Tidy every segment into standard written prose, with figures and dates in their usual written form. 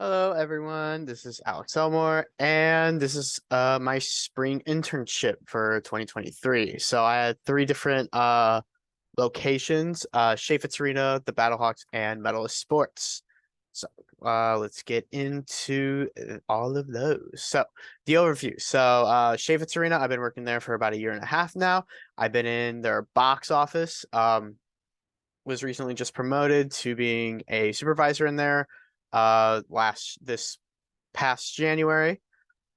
Hello, everyone. This is Alex Elmore, and this is my spring internship for 2023. So I had three different locations: Chaifetz Arena, the Battlehawks, and Medalist Sports. So let's get into all of those. So the overview. So Chaifetz Arena, I've been working there for about a year and a half now. I've been in their box office. Was recently just promoted to being a supervisor in there this past January.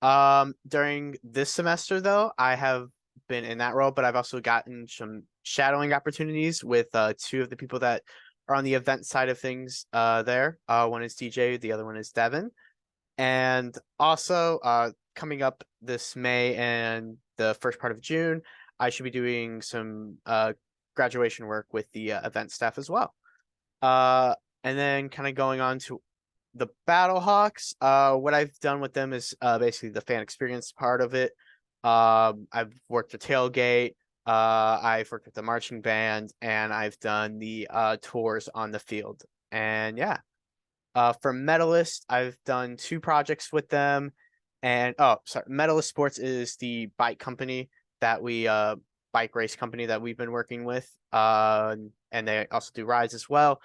During this semester though, I have been in that role, but I've also gotten some shadowing opportunities with two of the people that are on the event side of things there. One is DJ, the other one is Devin. And also coming up this May and the first part of June, I should be doing some graduation work with the event staff as well. Uh, and then kind of going on to the Battlehawks, what I've done with them is basically the fan experience part of it. I've worked the tailgate, I've worked with the marching band, and I've done the tours on the field. And yeah, for Medalist, I've done two projects with them. And oh, sorry, Medalist Sports is the bike race company that we've been working with. And they also do rides as well.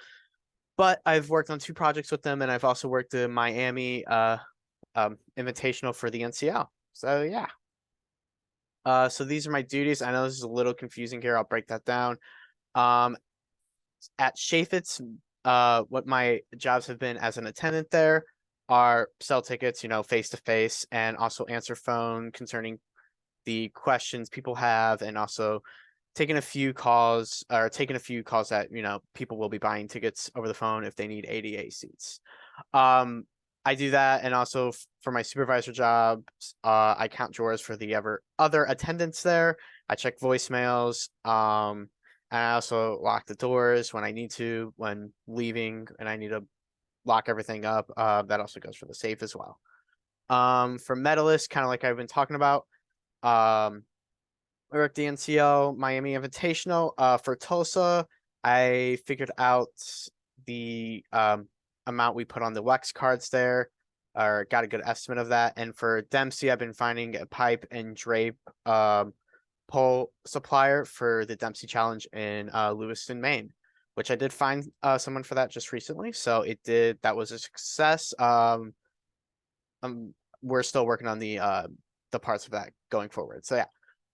But I've worked on two projects with them, and I've also worked the Miami Invitational for the NCL. So yeah. So these are my duties. I know this is a little confusing here. I'll break that down. Um, at Chaifetz, what my jobs have been as an attendant there are sell tickets, face to face, and also answer phone concerning the questions people have, and also taking a few calls that, people will be buying tickets over the phone if they need ADA seats. I do that, and also for my supervisor job, I count drawers for the other attendants there. I check voicemails, and I also lock the doors when I need to, when leaving, and I need to lock everything up. That also goes for the safe as well. For medalists, kind of like I've been talking about, we're at the NCL Miami Invitational. For Tulsa, I figured out the amount we put on the Wex cards there, or got a good estimate of that. And for Dempsey, I've been finding a pipe and drape pole supplier for the Dempsey Challenge in Lewiston, Maine, which I did find someone for that just recently. So that was a success. Um, we're still working on the parts of that going forward. So yeah.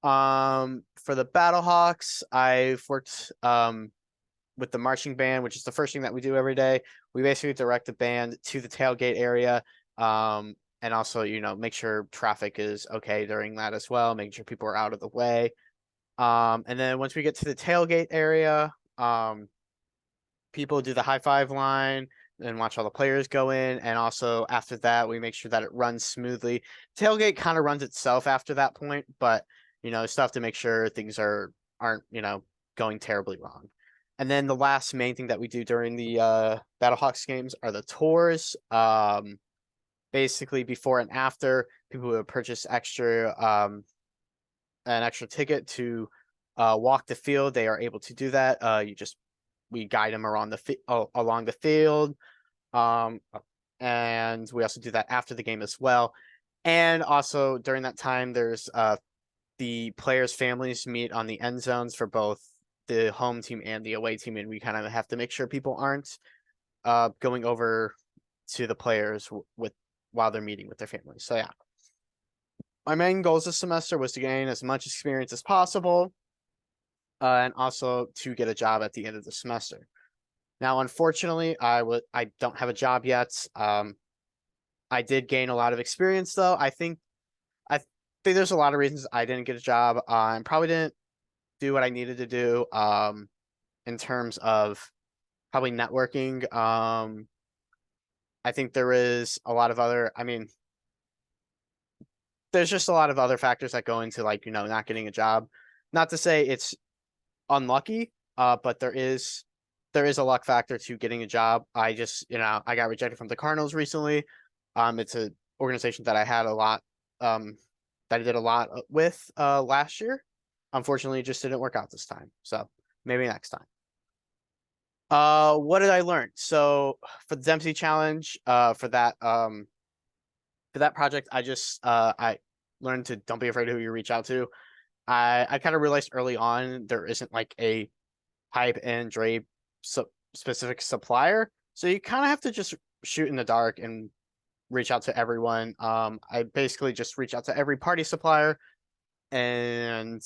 For the Battlehawks, I've worked with the marching band, which is the first thing that we do every day. We basically direct the band to the tailgate area, and also, make sure traffic is okay during that as well, making sure people are out of the way. And then once we get to the tailgate area, people do the high five line and watch all the players go in. And also after that, we make sure that it runs smoothly. Tailgate kind of runs itself after that point, but stuff to make sure things aren't, going terribly wrong. And then the last main thing that we do during the Battlehawks games are the tours. Basically before and after, people who have purchased an extra ticket to walk the field, they are able to do that. We guide them around along the field. And we also do that after the game as well. And also during that time, there's the players' families meet on the end zones for both the home team and the away team, and we kind of have to make sure people aren't going over to the players while they're meeting with their families. So yeah, my main goals this semester was to gain as much experience as possible, and also to get a job at the end of the semester. Now, unfortunately, I don't have a job yet. I did gain a lot of experience though. I think there's a lot of reasons I didn't get a job. I probably didn't do what I needed to do in terms of probably networking. I think there is a lot of I mean, there's just a lot of other factors that go into, like, not getting a job. Not to say it's unlucky, but there is a luck factor to getting a job. I got rejected from the Cardinals recently. It's an organization that I had a lot that I did a lot with last year. Unfortunately, it just didn't work out this time. So maybe next time. What did I learn? So for the Dempsey challenge, for that project, I learned to don't be afraid of who you reach out to. I kind of realized early on there isn't like a pipe and drape specific supplier, so you kind of have to just shoot in the dark and reach out to everyone. I basically just reach out to every party supplier and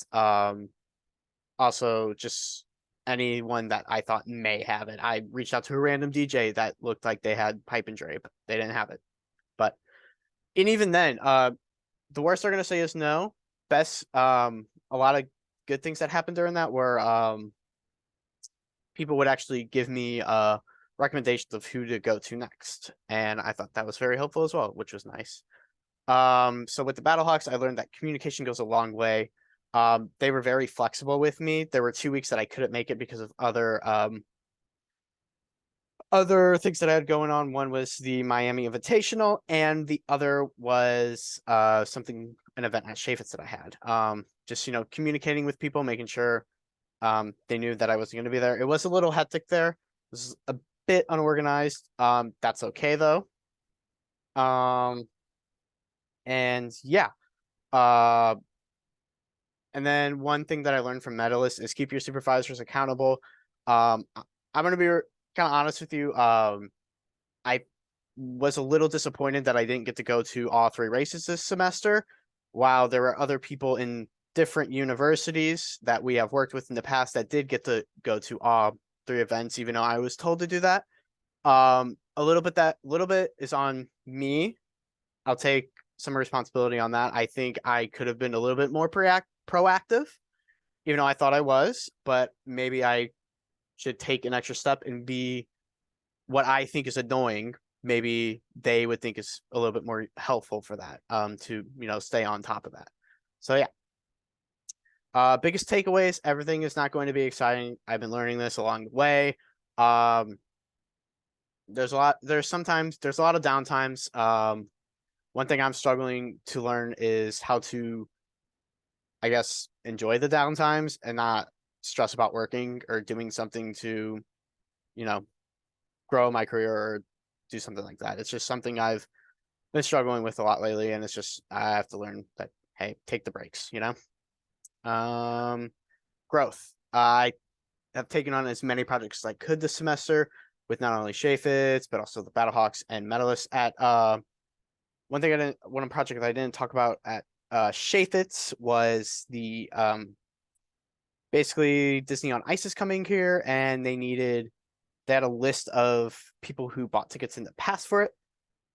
also just anyone that I thought may have it. I reached out to a random DJ that looked like they had pipe and drape. They didn't have it, but and even then, the worst they're gonna say is no. Best, a lot of good things that happened during that were people would actually give me recommendations of who to go to next, and I thought that was very helpful as well, which was nice. So with the Battlehawks, I learned that communication goes a long way. They were very flexible with me. There were 2 weeks that I couldn't make it because of other things that I had going on. One was the Miami Invitational, and the other was an event at Chaifetz that I had. Just communicating with people, making sure they knew that I wasn't going to be there. It was a little hectic there. It was a bit unorganized. That's okay though. And yeah. And then one thing that I learned from medalists is keep your supervisors accountable. I'm gonna be kind of honest with you. I was a little disappointed that I didn't get to go to all 3 races this semester, while there were other people in different universities that we have worked with in the past that did get to go to all 3 events, even though I was told to do that. A little bit is on me. I'll take some responsibility on that. I think I could have been a little bit more proactive, even though I thought I was, but maybe I should take an extra step and be what I think is annoying. Maybe they would think is a little bit more helpful for that, to stay on top of that. So yeah. Biggest takeaways, everything is not going to be exciting. I've been learning this along the way. There's a lot of downtimes. One thing I'm struggling to learn is how to, I guess, enjoy the downtimes and not stress about working or doing something to, grow my career or do something like that. It's just something I've been struggling with a lot lately, and it's just I have to learn that, hey, take the breaks. Growth. I have taken on as many projects as I could this semester with not only Chaifetz, but also the Battlehawks and medalists at one project that I didn't talk about at Chaifetz was the basically Disney on Ice is coming here, and they had a list of people who bought tickets in the past for it,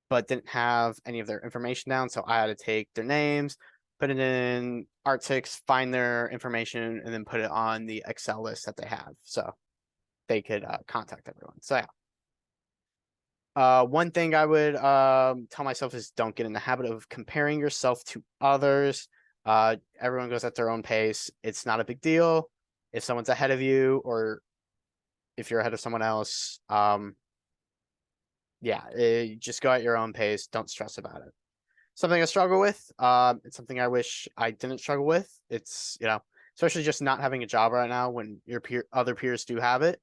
but didn't have any of their information down. So I had to take their names, put it in Artix, find their information, and then put it on the Excel list that they have, so they could contact everyone. So yeah. One thing I would tell myself is don't get in the habit of comparing yourself to others. Everyone goes at their own pace. It's not a big deal if someone's ahead of you or if you're ahead of someone else. Yeah, just go at your own pace. Don't stress about it. Something I struggle with. It's something I wish I didn't struggle with. It's especially just not having a job right now when your other peers do have it.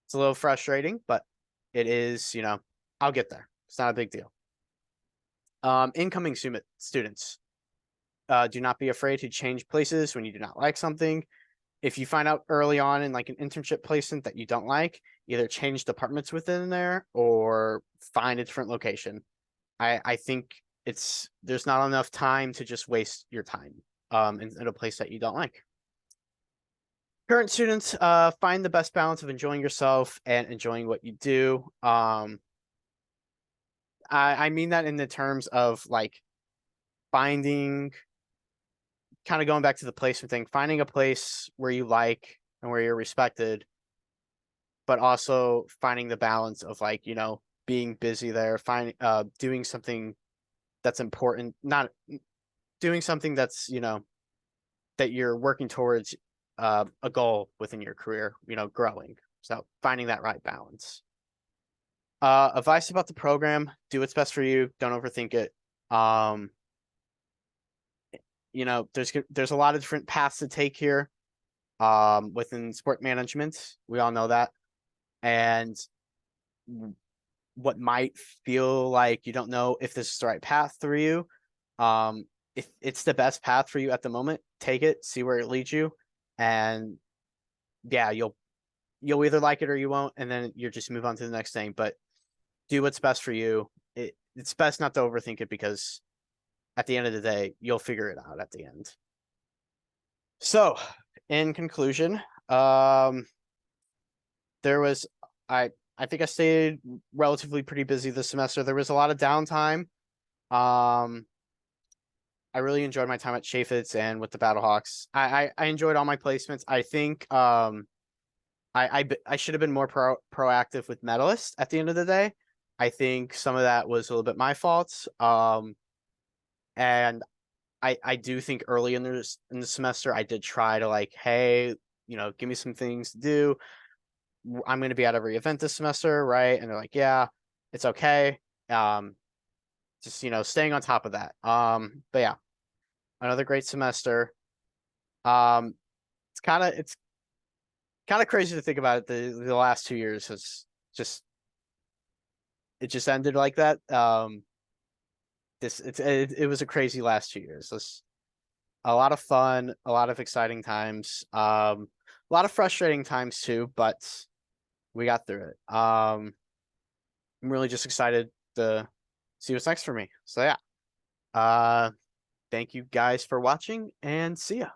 It's a little frustrating, but it is. I'll get there. It's not a big deal. Incoming students. Do not be afraid to change places when you do not like something. If you find out early on in like an internship placement that you don't like, either change departments within there or find a different location. I think there's not enough time to just waste your time in a place that you don't like. Current students, find the best balance of enjoying yourself and enjoying what you do. I mean that in the terms of like finding, kind of going back to the placement thing, finding a place where you like and where you're respected, but also finding the balance of like, being busy there, doing something that's important, not doing something that's, that you're working towards a goal within your career, growing. So finding that right balance. Advice about the program: do what's best for you. Don't overthink it. There's a lot of different paths to take here. Within sport management, we all know that. and what might feel like you don't know if this is the right path for you. If it's the best path for you at the moment, take it, see where it leads you, and yeah, you'll either like it or you won't, and then you'll just move on to the next thing. But do what's best for you. It's best not to overthink it, because at the end of the day, you'll figure it out at the end. So, in conclusion, there was I think I stayed relatively pretty busy this semester. There was a lot of downtime. Um, I really enjoyed my time at Chaifetz and with the Battlehawks. I enjoyed all my placements. I think I should have been more proactive with medalists at the end of the day. I think some of that was a little bit my fault. And I do think early in the semester I did try to, like, hey, give me some things to do. I'm going to be at every event this semester, right? And they're like, yeah, it's okay. Just staying on top of that. But yeah, another great semester. Um, it's kind of crazy to think about it. The last 2 years has just it just ended like that. It was a crazy last 2 years. This a lot of fun, a lot of exciting times, a lot of frustrating times too, but we got through it. I'm really just excited to see what's next for me. So yeah, thank you guys for watching, and see ya.